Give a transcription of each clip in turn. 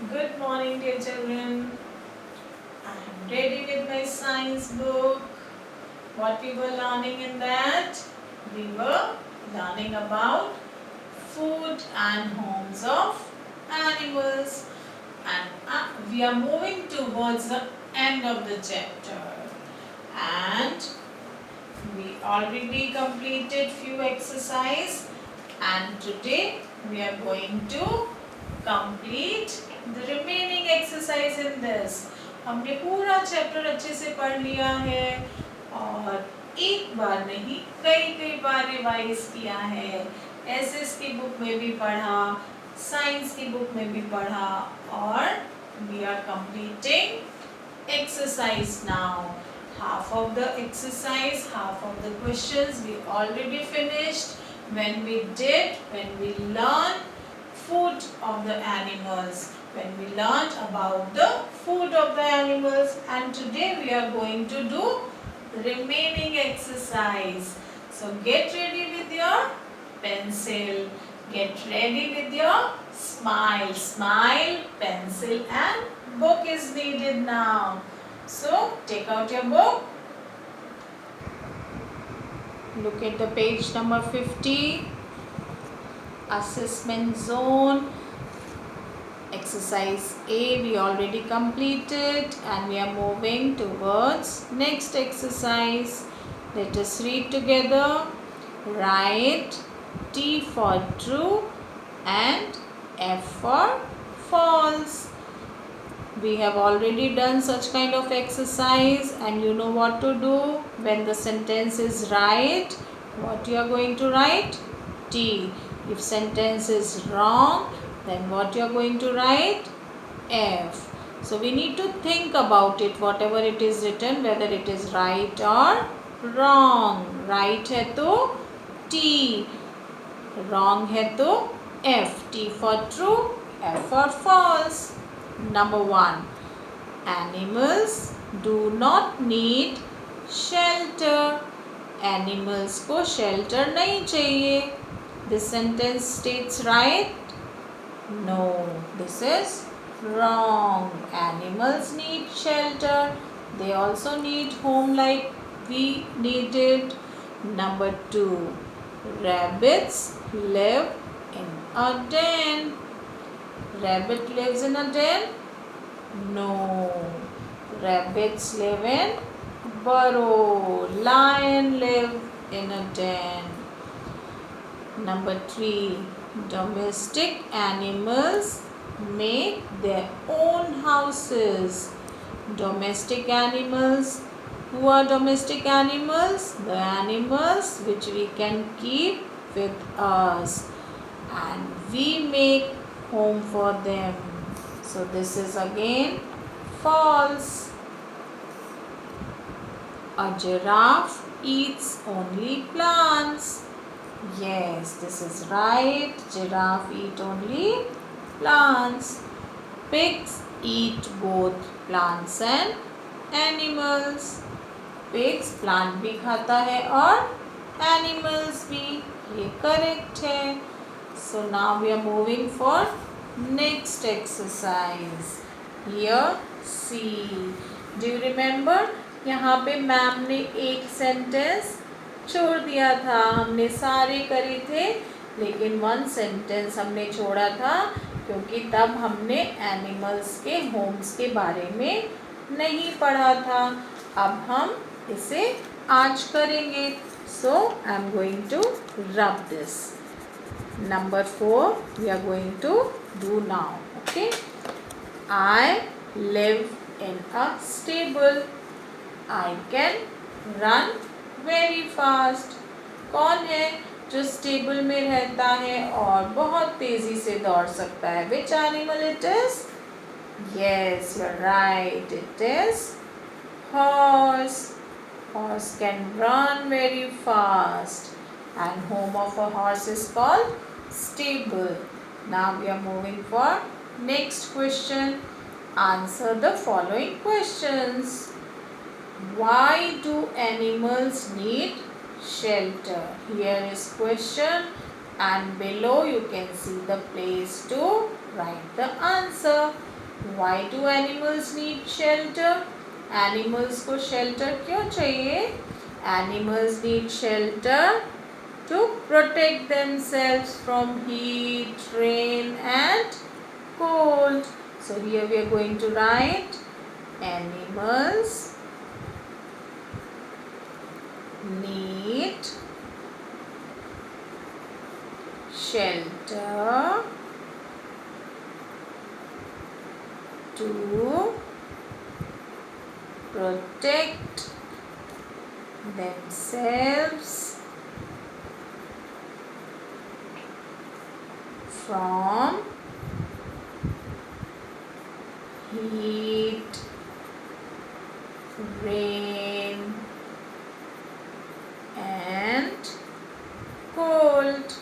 Good morning, dear children. I am ready with my science book. What we were learning in that? We were learning about food and homes of animals. And we are moving towards the end of the chapter. And we already completed few exercise. And today we are going to complete the remaining exercise in this. हमने पूरा chapter अच्छे से पढ़ लिया है और एक बार नहीं कई कई बार रिवाइज किया है। एसएस की बुक में भी पढ़ा, साइंस की बुक में भी पढ़ा और we are completing exercise now. Half of the exercise, half of the questions we already finished when we learned food of the animals, when we learned about the food of the animals, and today we are going to do remaining exercise. So get ready with your pencil, get ready with your smile, pencil and book is needed now. So take out your book, look at the page number 50, assessment zone. Exercise A we already completed and we are moving towards next exercise. Let us read together. Write T for true and F for false. We have already done such kind of exercise and you know what to do. When the sentence is right, what you are going to write? T. If sentence is wrong, then what you are going to write? F. So we need to think about it, whatever it is written, whether it is right or wrong. Right है तो T, wrong है तो F. T for true, F for false. Number 1. Animals do not need shelter. Animals को shelter नहीं चाहिए. This sentence states right? No, this is wrong. Animals need shelter. They also need home like we needed. Number 2. Rabbits live in a den. Rabbit lives in a den? No. Rabbits live in burrow. Lion live in a den. Number 3. Domestic animals make their own houses. Domestic animals. Who are domestic animals? The animals which we can keep with us. And we make home for them. So this is again false. A giraffe eats only plants. Yes, this is right. Giraffe eat only plants. Pigs eat both plants and animals. Pigs plant भी खाता है और animals भी. ये correct है. So now we are moving for next exercise. Here see. Do you remember? यहाँ पे ma'am ने एक सेंटेंस छोड़ दिया था. हमने सारे करे थे लेकिन वन सेंटेंस हमने छोड़ा था क्योंकि तब हमने एनिमल्स के होम्स के बारे में नहीं पढ़ा था. अब हम इसे आज करेंगे. So I am going to rub this. Number 4 we are going to do now. Okay. I live in a stable. I can run very fast. कौन है जो स्टेबल में रहता है और बहुत तेजी से दौड़ सकता है? Which animal it is? Yes, you're right. It is horse. Horse can run very fast. And home of a horse is called stable. Now we are moving for next question. Answer the following questions. Why do animals need shelter? Here is question and below you can see the place to write the answer. Why do animals need shelter? Animals को shelter क्यों चाहिए? Animals need shelter to protect themselves from heat, rain and cold. So here we are going to write animals need shelter to protect themselves from heat, rain and cold.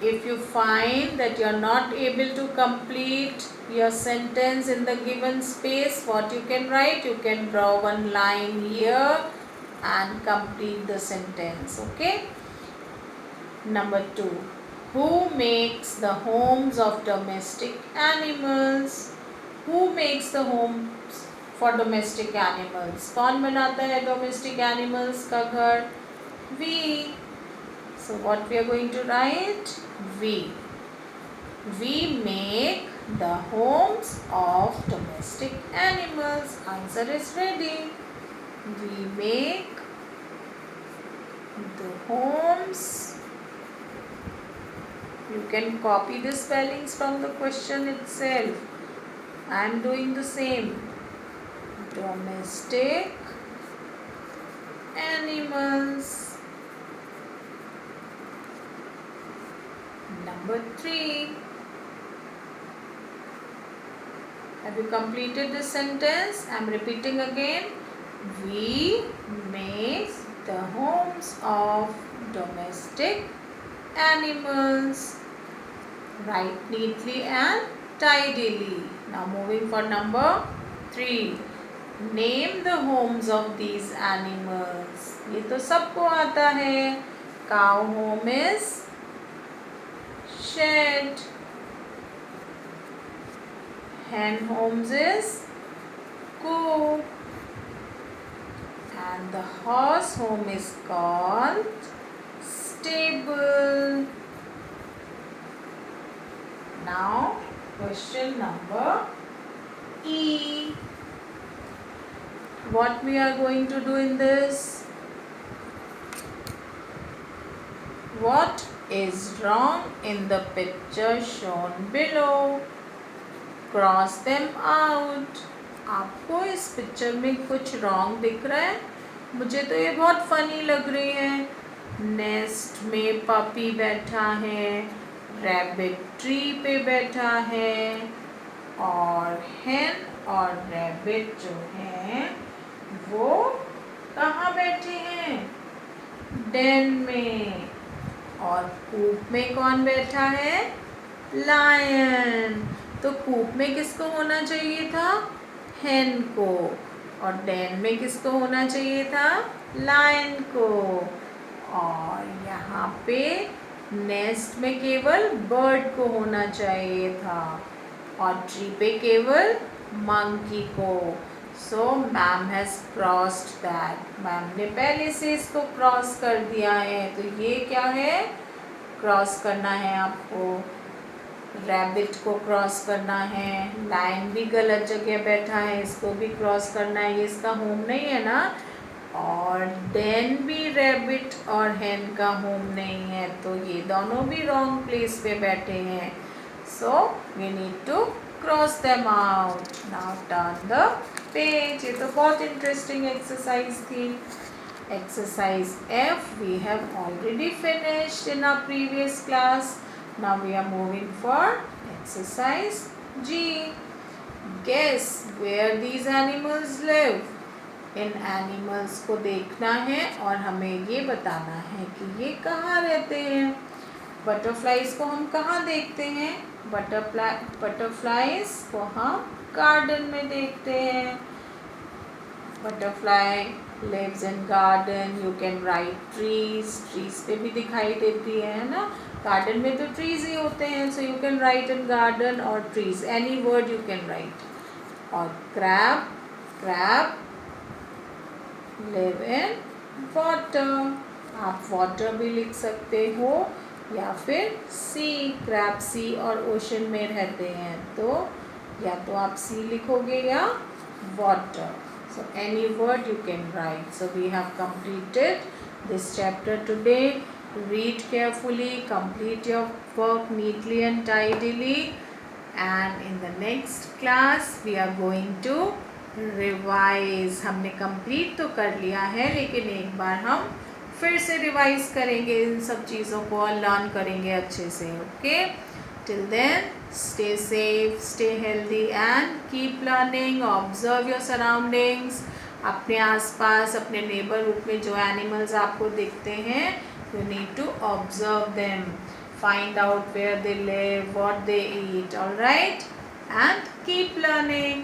If you find that you are not able to complete your sentence in the given space, what you can write? You can draw one line here and complete the sentence. Okay. Number 2. Who makes the homes of domestic animals? Who makes the homes for domestic animals? कौन बनाता है domestic animals का घर? We. So what we are going to write? We. We make the homes of domestic animals. Answer is ready. We make the homes. You can copy the spellings from the question itself. I am doing the same. Domestic animals. Number 3. Have you completed the sentence? I am repeating again. We make the homes of domestic animals. Write neatly and tidily. Now moving for number 3. Name the homes of these animals. ये तो सबको आता है. Cow home is shed. Hen homes is coop. And the horse home is called stable. Now question number E. What we are going to do in this? What is wrong in the picture shown below? Cross them out. आपको इस picture में कुछ wrong दिख रहा है? मुझे तो ये बहुत फनी लग रही है. नेस्ट में पपी बैठा है, रैबिट ट्री पे बैठा है और हेन और रैबिट जो हैं वो कहाँ बैठे हैं? डेन में. और कूप में कौन बैठा है? लायन. तो कूप में किसको होना चाहिए था? हेन को. और डेन में किसको होना चाहिए था? लायन को. और यहाँ पे नेस्ट में केवल बर्ड को होना चाहिए था और ट्री पे केवल मंकी को. So ma'am has crossed that. Ma'am ने पहले से इसको क्रॉस कर दिया है. तो ये क्या है? क्रॉस करना है आपको. रैबिट को क्रॉस करना है. लायन भी गलत जगह बैठा है, इसको भी क्रॉस करना है. ये इसका होम नहीं है ना. और डेन भी रैबिट और हेन का होम नहीं है, तो ये दोनों भी रॉन्ग प्लेस पे बैठे हैं. So we need to cross them out. Now turn the page. ये तो बहुत इंटरेस्टिंग एक्सरसाइज थी. Exercise F we have already finished in our previous class. Now we are moving for exercise G. Guess where these animals live. In animals को देखना है और हमें ये बताना है कि ये कहाँ रहते हैं. बटरफ्लाइज को हम कहाँ देखते हैं? बटरफ्लाइज को हम गार्डन में देखते हैं. Butterfly lives in garden. You can write trees. trees पे भी दिखाई देती है ना. गार्डन में तो ट्रीज ही होते हैं, so you can write in garden और trees, any word you can write. और crab, crab live in water, आप वाटर भी लिख सकते हो, या फिर सी, क्रैब सी और ओशन में रहते हैं, तो या तो आप सी लिखोगे या water. So any word you can write. So we have completed this chapter today. Read carefully, complete your work neatly and tidily, and in the next class we are going to revise. हमने complete तो कर लिया है, लेकिन एक बार हम फिर से रिवाइज करेंगे इन सब चीज़ों को और लर्न करेंगे अच्छे से. Okay, till then stay safe, stay healthy and keep learning. Observe your surroundings. अपने आसपास, अपने neighborhood में जो animals आपको दिखते हैं, you need to observe them, find out where they live, what they eat, all right, and keep learning.